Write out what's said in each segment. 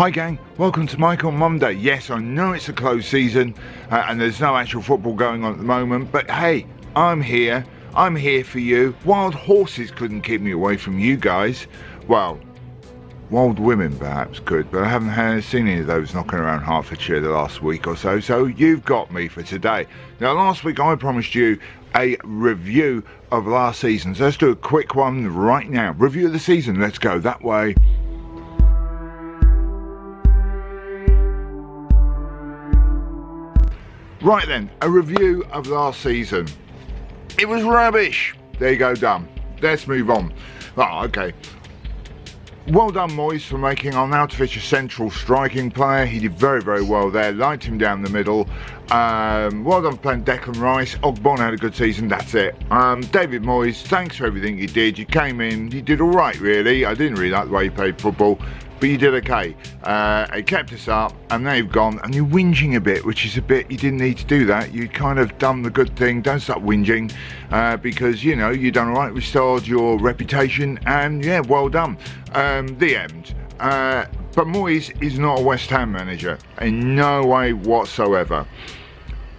Hi gang, welcome to Mike on Monday. Yes, I know it's a closed season and there's no actual football going on at the moment, but hey, I'm here for you. Wild horses couldn't keep me away from you guys. Well, wild women perhaps could, but I haven't seen any of those knocking around Hertfordshire the last week or so, so you've got me for today. Now last week I promised you a review of last season, so let's do a quick one right now. Review of the season, let's go that way. Right then, a review of last season. It was rubbish. There you go, done. Let's move on. Oh, okay. Well done, Moyes, for making our now to Fisher central striking player. He did very, very well there. Liked him down the middle. Well done for playing Declan Rice. Ogbon had a good season, that's it. David Moyes, thanks for everything you did. You came in, you did all right, really. I didn't really like the way you played football, but you did okay. It kept us up, and now you've gone, and you're whinging a bit, which is a bit, you didn't need to do that. You kind of done the good thing. Don't start whinging, because, you know, you've done all right, restored your reputation, and yeah, well done. The end. But Moyes is not a West Ham manager, in no way whatsoever.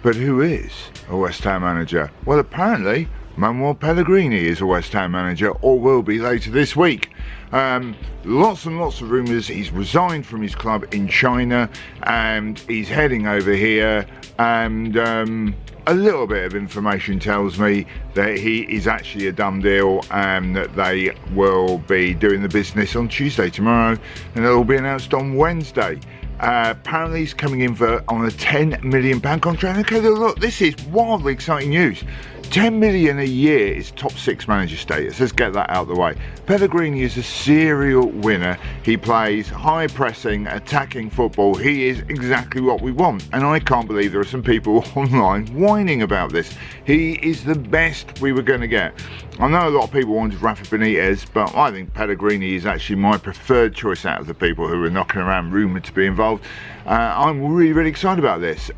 But who is a West Ham manager? Well, apparently, Manuel Pellagrini is a West Ham manager, or will be later this week. Lots and lots of rumours. He's resigned from his club in China, and he's heading over here, and a little bit of information tells me that he is actually a done deal, and that they will be doing the business on Tuesday, tomorrow, and it'll be announced on Wednesday. Apparently he's coming in on a £10 million contract. Okay, look, this is wildly exciting news. 10 million a year is top 6 manager status. Let's get that out of the way. Pellegrini is a serial winner. He plays high pressing, attacking football. He is exactly what we want, and I can't believe there are some people online whining about this. He is the best we were going to get. I know a lot of people wanted Rafa Benitez, but I think Pellegrini is actually my preferred choice out of the people who are knocking around rumoured to be involved. I'm really, really excited about this.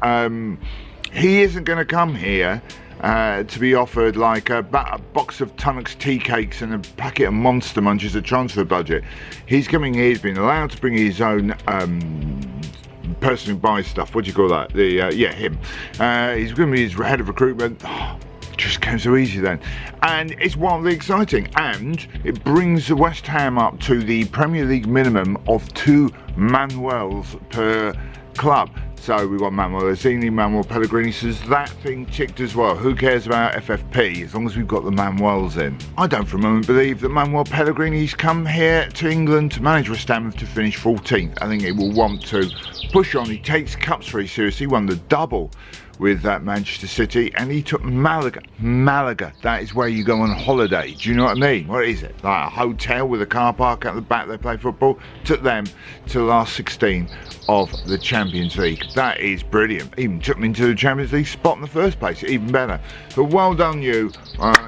He isn't going to come here to be offered like a box of Tunnocks tea cakes and a packet of Monster Munch as a transfer budget. He's coming here, he's been allowed to bring his own person who buys stuff, what do you call that? Him. He's going to be his head of recruitment. Just came so easy then, and it's wildly exciting, and it brings West Ham up to the Premier League minimum of 2 Manuels per club. So we've got Manuel Pellagrini, Manuel Pellegrini, so that thing ticked as well. Who cares about FFP as long as we've got the Manuels in? I don't for a moment believe that Manuel Pellegrini's come here to England to manage West Ham to finish 14th. I think he will want to push on. He takes cups very seriously. He won the double with Manchester City, and he took Malaga. That is where you go on holiday. Do you know what I mean? What is it? Like a hotel with a car park at the back they play football? Took them to the last 16 of the Champions League. That is brilliant. Even took them into the Champions League spot in the first place. Even better. But well done you.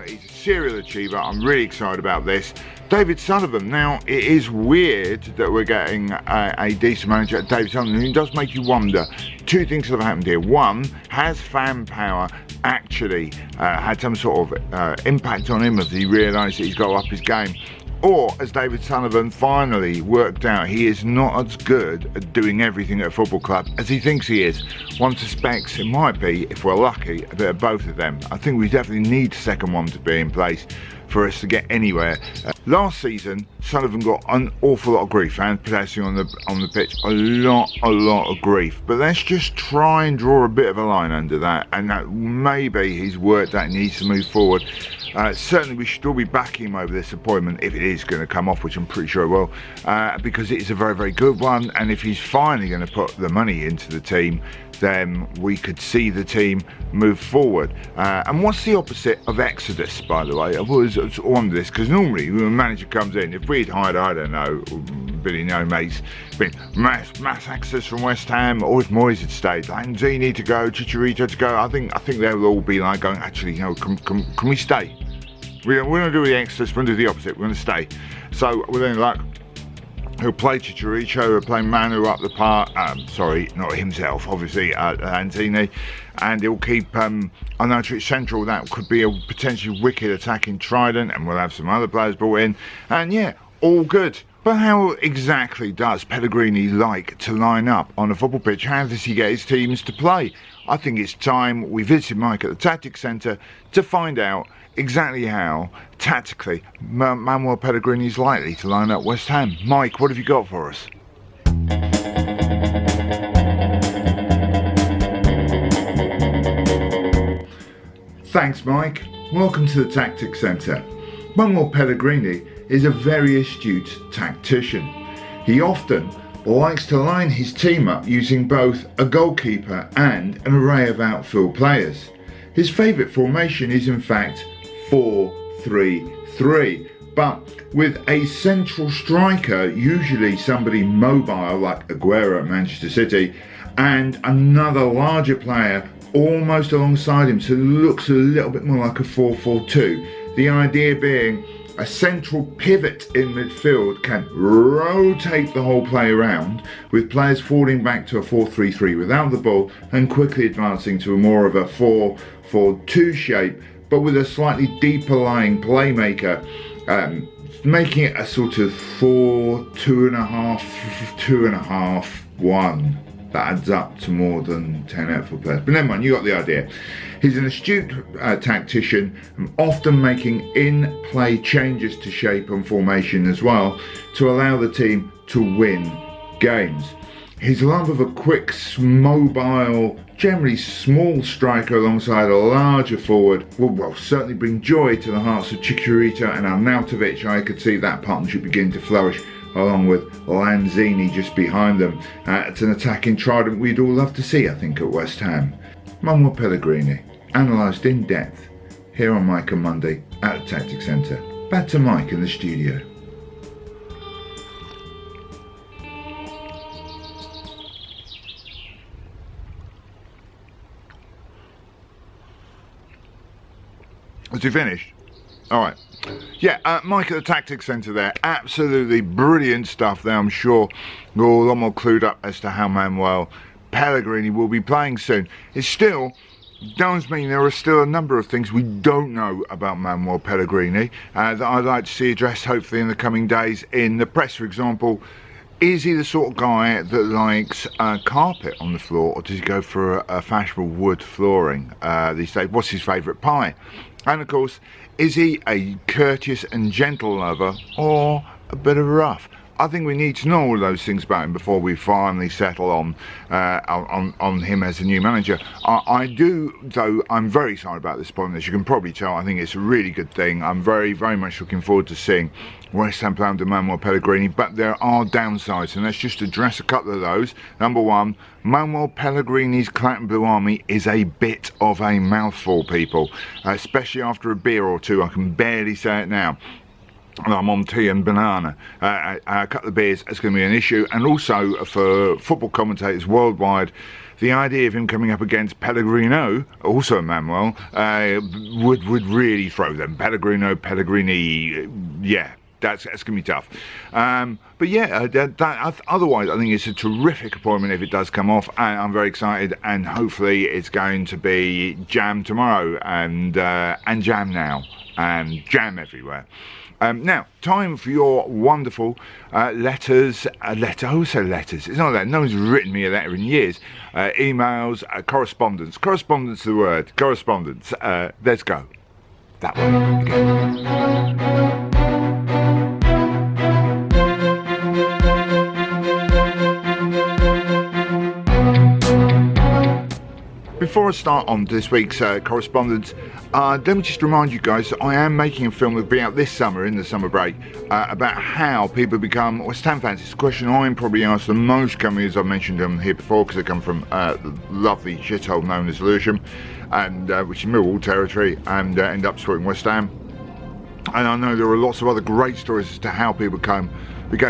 He's a serial achiever. I'm really excited about this. David Sullivan. Now, it is weird that we're getting a decent manager, David Sullivan, who does make you wonder. 2 things have happened here. One, has fan power actually had some sort of impact on him as he realised that he's got to up his game? Or, as David Sullivan finally worked out, he is not as good at doing everything at a football club as he thinks he is. One suspects it might be, if we're lucky, a bit of both of them. I think we definitely need a second one to be in place for us to get anywhere. Last season, Sullivan got an awful lot of grief, and protesting on the pitch, a lot of grief. But let's just try and draw a bit of a line under that, and that maybe he's worked that needs to move forward. Certainly we should all be backing him over this appointment if it is going to come off, which I'm pretty sure it will, because it is a very, very good one, and if he's finally going to put the money into the team, then we could see the team move forward. And what's the opposite of exodus, by the way? I've always wondered this, because normally when a manager comes in, if we'd hired, I don't know, Billy No Mates, been mass exodus from West Ham, or if Moyes had stayed, Lanzini to go, Chicharito to go, I think they'll all be like going, actually, you know, can we stay? We're going to do the exodus, we're going to do the opposite, we're going to stay. So we're then like, he'll play Chicharito, he'll play Manu up the park, sorry, not himself, obviously, Lanzini, and he'll keep, I know it's central, that could be a potentially wicked attacking trident, and we'll have some other players brought in, and yeah, all good. But how exactly does Pellegrini like to line up on a football pitch? How does he get his teams to play? I think it's time we visited Mike at the Tactics Centre to find out exactly how, tactically, Manuel Pellegrini is likely to line up West Ham. Mike, what have you got for us? Thanks, Mike. Welcome to the Tactics Centre. Manuel Pellegrini is a very astute tactician. He often likes to line his team up using both a goalkeeper and an array of outfield players. His favourite formation is in fact 4-3-3, but with a central striker, usually somebody mobile like Aguero at Manchester City, and another larger player almost alongside him, so it looks a little bit more like a 4-4-2. The idea being a central pivot in midfield can rotate the whole play around, with players falling back to a 4-3-3 without the ball and quickly advancing to a more of a 4-4-2 shape, but with a slightly deeper lying playmaker, making it a sort of 4-2.5, 2.5-1. That adds up to more than 10 outfield players. But never mind, you got the idea. He's an astute tactician, often making in-play changes to shape and formation as well to allow the team to win games. His love of a quick, mobile, generally small striker alongside a larger forward will certainly bring joy to the hearts of Chicharito and Arnautovic. I could see that partnership begin to flourish, along with Lanzini just behind them. It's an attacking trident we'd all love to see, I think, at West Ham. Manuel Pellegrini, analysed in depth here on Mike on Monday at the Tactics Centre. Back to Mike in the studio. Has he finished? All right. Yeah, Mike at the Tactics Centre there. Absolutely brilliant stuff there. I'm sure we're all a lot more clued up as to how Manuel Pellegrini will be playing soon. It still does mean there are still a number of things we don't know about Manuel Pellegrini that I'd like to see addressed hopefully in the coming days in the press. For example, is he the sort of guy that likes carpet on the floor, or does he go for a fashionable wood flooring these days? What's his favourite pie? And of course, is he a courteous and gentle lover, or a bit of a rough? I think we need to know all those things about him before we finally settle on him as a new manager. I do, though, I'm very excited about this appointment. As you can probably tell, I think it's a really good thing. I'm very, very much looking forward to seeing West Ham play under Manuel Pellegrini, but there are downsides, and let's just address a couple of those. Number one, Manuel Pellegrini's Claret and Blue Army is a bit of a mouthful, people, especially after a beer or two. I can barely say it now. I'm on tea and banana. A couple of beers is going to be an issue, and also for football commentators worldwide, the idea of him coming up against Pellegrino, also Manuel, would really throw them. Pellegrini, yeah. That's going to be tough. But yeah, otherwise I think it's a terrific appointment if it does come off, and I'm very excited, and hopefully it's going to be jam tomorrow, and jam now, and jam everywhere. Now, time for your wonderful letters. Letters. It's not that. No one's written me a letter in years. Emails, correspondence. Correspondence is the word. Correspondence. Let's go. That one again. Before I start on this week's correspondence, let me just remind you guys that I am making a film that will be out this summer, in the summer break, about how people become West Ham fans. It's a question I'm probably asked the most, coming, as I've mentioned them here before, because they come from the lovely shithole known as Lewisham, and which is Millwall territory, and end up supporting West Ham. And I know there are lots of other great stories as to how people became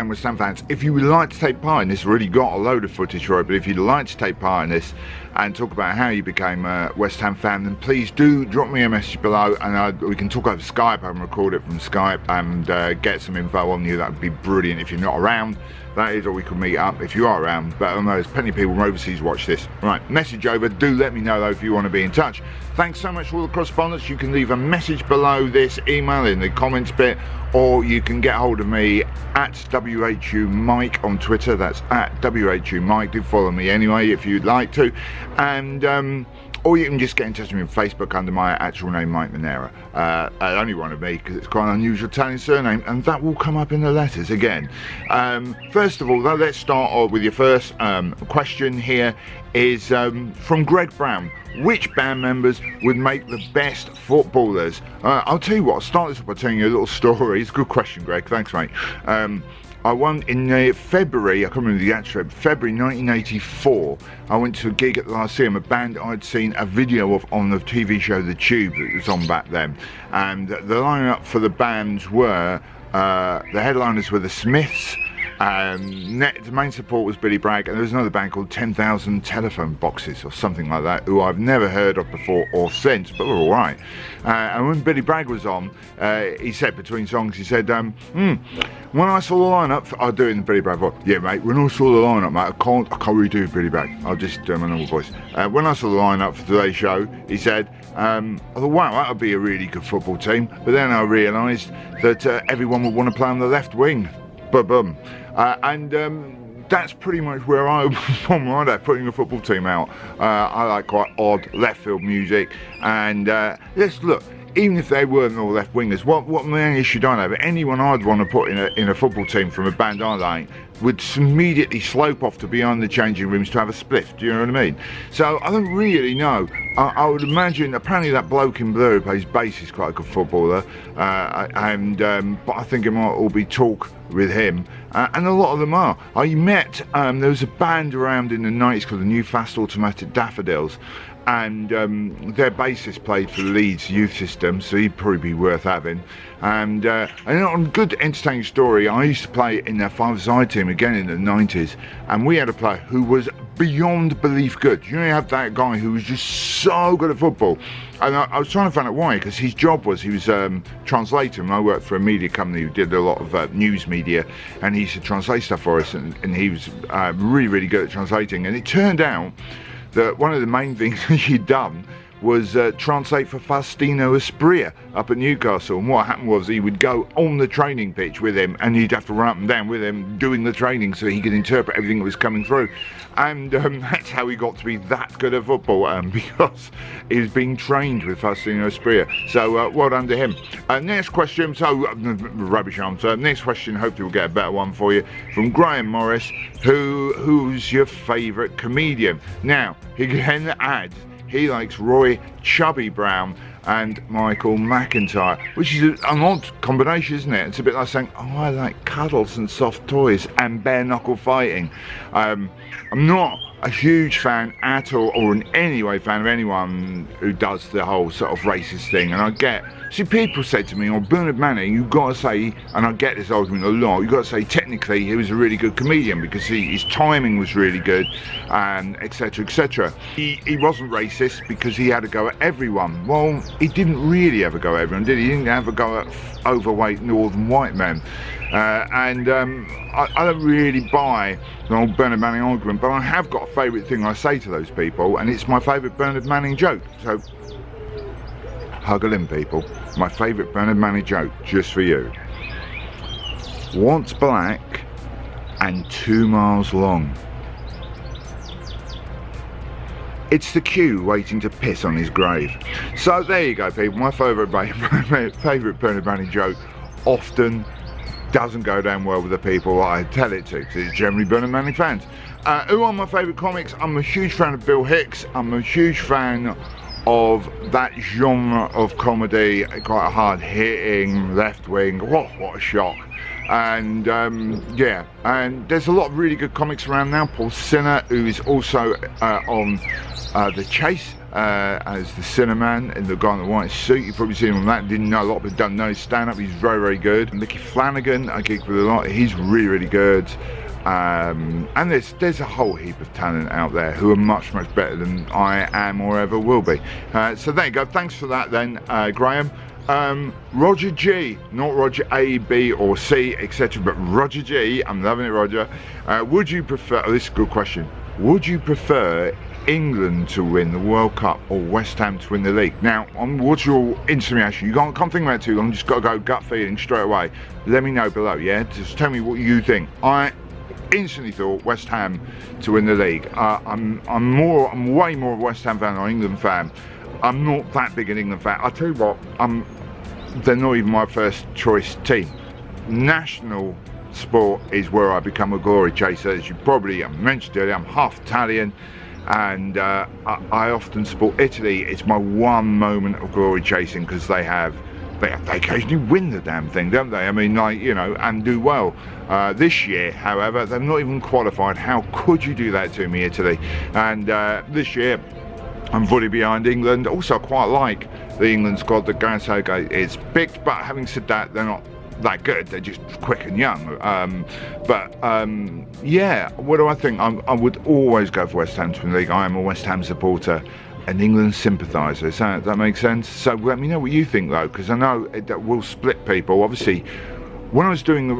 West Ham fans. If you would like to take part in this, really got a load of footage for it, but if you'd like to take part in this and talk about how you became a West Ham fan, then please do drop me a message below, and we can talk over Skype. I can record it from Skype and get some info on you. That would be brilliant. If you're not around, that is, or we can meet up if you are around. But I know there's plenty of people from overseas watch this. Right, message over. Do let me know though if you want to be in touch. Thanks so much for all the correspondence. You can leave a message below this email in the comments bit, or you can get hold of me at WHU Mike on Twitter. That's at WHU Mike. Do follow me anyway if you'd like to. And or you can just get in touch with me on Facebook under my actual name, Mike Manera. I only want to be because it's quite an unusual Italian surname, and that will come up in the letters again. First of all, though, let's start off with your first question here is from Greg Brown. Which band members would make the best footballers? I'll tell you what, I'll start this off by telling you a little story. It's a good question, Greg. Thanks, mate. I won in February, I can't remember the actual February 1984, I went to a gig at the Lyceum, a band I'd seen a video of on the TV show The Tube that was on back then. And the lineup for the bands were, the headliners were the Smiths, the main support was Billy Bragg, and there was another band called 10,000 Telephone Boxes or something like that, who I've never heard of before or since, but were all right. And when Billy Bragg was on, he said between songs, he said, when I saw the lineup, I'll do it in Billy Bragg voice. Yeah, mate, when I saw the lineup, mate, I can't really do Billy Bragg. I'll just do my normal voice. When I saw the lineup for today's show, he said, I thought, wow, that would be a really good football team. But then I realised that everyone would want to play on the left wing. Ba-bum. That's pretty much where I'm from right there, putting a football team out. I like quite odd left field music, and let's look. Even if they weren't all left wingers, what main issue don't I have? Anyone I'd want to put in a football team from a band I like would immediately slope off to behind the changing rooms to have a spliff. Do you know what I mean? So I don't really know. I would imagine apparently that bloke in blue who plays bass is quite a good footballer, but I think it might all be talk with him, and a lot of them are. I met there was a band around in the 90s called the New Fast Automatic Daffodils, and their bassist played for the Leeds youth system, so he'd probably be worth having. And on a good entertaining story, I used to play in their five-a-side team again in the 90s, and we had a player who was beyond belief good. You know, you have that guy who was just so good at football, and I was trying to find out why, because his job was, he was translator, and I worked for a media company who did a lot of news media, and he used to translate stuff for us, and he was really, really good at translating. And it turned out that one of the main things he'd done was translate for Faustino Asprilla up at Newcastle, and what happened was he would go on the training pitch with him, and he'd have to run up and down with him doing the training so he could interpret everything that was coming through. And that's how he got to be that good at football, because he was being trained with Faustino Asprilla. So well done to him. Next question, rubbish answer. Next question, hopefully we'll get a better one for you, from Graham Morris. Who's your favourite comedian? Now, he again adds, he likes Roy Chubby Brown and Michael McIntyre, which is an odd combination, isn't it? It's a bit like saying, oh, I like cuddles and soft toys and bare knuckle fighting. I'm not a huge fan at all, or in any way fan of anyone who does the whole sort of racist thing. And I get, see, people said to me, oh, Bernard Manning, you've got to say, and I get this argument a lot, you've got to say technically he was a really good comedian because his timing was really good, and etc, etc. He wasn't racist because he had a go at everyone. Well, he didn't really ever go at everyone, did he? He didn't have a go at overweight northern white men. I don't really buy the old Bernard Manning argument, but I have got a favourite thing I say to those people, and it's my favourite Bernard Manning joke. So, huggle in, people. My favourite Bernard Manning joke, just for you. What's black and 2 miles long? It's the Q waiting to piss on his grave. So there you go, people. My favourite Bernard Manning joke often doesn't go down well with the people I tell it to, because it's generally Bernard Manning fans. Who are my favourite comics? I'm a huge fan of Bill Hicks. I'm a huge fan of that genre of comedy, quite a hard-hitting left wing. What a shock. And yeah, and there's a lot of really good comics around now. Paul Sinner, who is also on The Chase as the Cinnamon and the guy in the white suit. You've probably seen him on that. Didn't know a lot, but don't know his stand-up. He's very, very good. Mickey Flanagan, I geek with a lot. He's really, really good. And there's a whole heap of talent out there who are much, much better than I am or ever will be. So there you go. Thanks for that then, Graham. Roger G, not Roger A, B or C, etc., but Roger G. I'm loving it, Roger. Would you prefer, this is a good question, would you prefer England to win the World Cup or West Ham to win the league? Now, what's your instant reaction? You can't think about it too long, you just got to go gut feeling straight away. Let me know below, yeah? Just tell me what you think. I instantly thought West Ham to win the league. I'm way more of a West Ham fan than an England fan. I'm not that big an England fan. I'll tell you what, they're not even my first choice team. National sport is where I become a glory chaser. As you probably mentioned earlier, I'm half Italian, and I often support Italy. It's my one moment of glory chasing, because they occasionally win the damn thing, don't they? I mean, like, you know, and do well. This year, however, they've not even qualified. How could you do that to me, Italy? And this year, I'm fully behind England. Also, I quite like the England squad that Gareth is picked, but having said that, they're not that good. They're just quick and young. Yeah, what do I think? I would always go for West Ham to win the league. I am a West Ham supporter, an England sympathiser. Does that make sense? So let me know what you think, though, because I know that will split people. Obviously, when I was doing a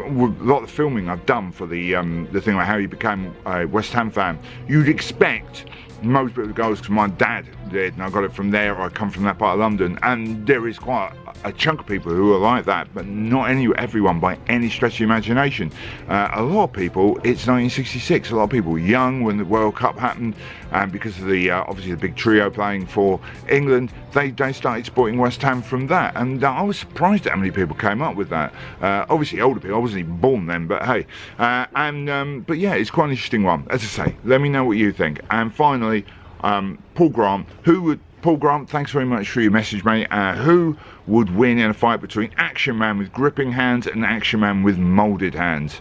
lot of the filming I've done for the thing about how you became a West Ham fan, you'd expect most people to go, because my dad did, and I got it from there. I come from that part of London, and there is quite a chunk of people who are like that, but not everyone by any stretch of the imagination. A lot of people, it's 1966. A lot of people were young when the World Cup happened, and because of the obviously the big trio playing for England, they started supporting West Ham from that, and I was surprised at how many people came up with that. Obviously older people, I wasn't even born then, but hey. But yeah, it's quite an interesting one. As I say, let me know what you think. And finally, Paul Grant, Paul Grant, thanks very much for your message, mate. Who would win in a fight between Action Man with gripping hands and Action Man with moulded hands?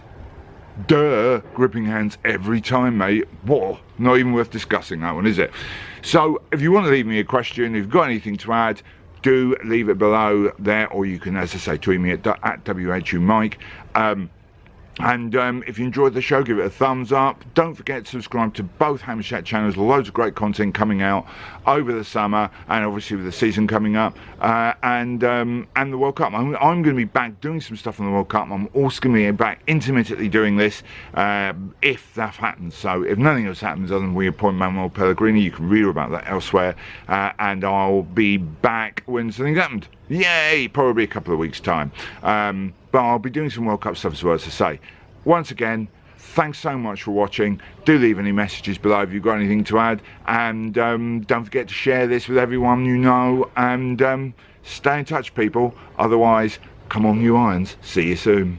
Duh, gripping hands every time, mate. Whoa, not even worth discussing that one, is it? So, if you want to leave me a question, if you've got anything to add, do leave it below there, or you can, as I say, tweet me at WHUMike. And if you enjoyed the show, give it a thumbs up. Don't forget to subscribe to both Ham and Chat channels. Loads of great content coming out over the summer, and obviously with the season coming up, and the World Cup. I'm going to be back doing some stuff on the World Cup. I'm also going to be back intermittently doing this if that happens. So if nothing else happens other than we appoint Manuel Pellagrini, you can read about that elsewhere, and I'll be back when something's happened. Yay! Probably a couple of weeks' time. But I'll be doing some World Cup stuff as well, as I say. Once again, thanks so much for watching. Do leave any messages below if you've got anything to add. And don't forget to share this with everyone you know. And stay in touch, people. Otherwise, come on, you irons. See you soon.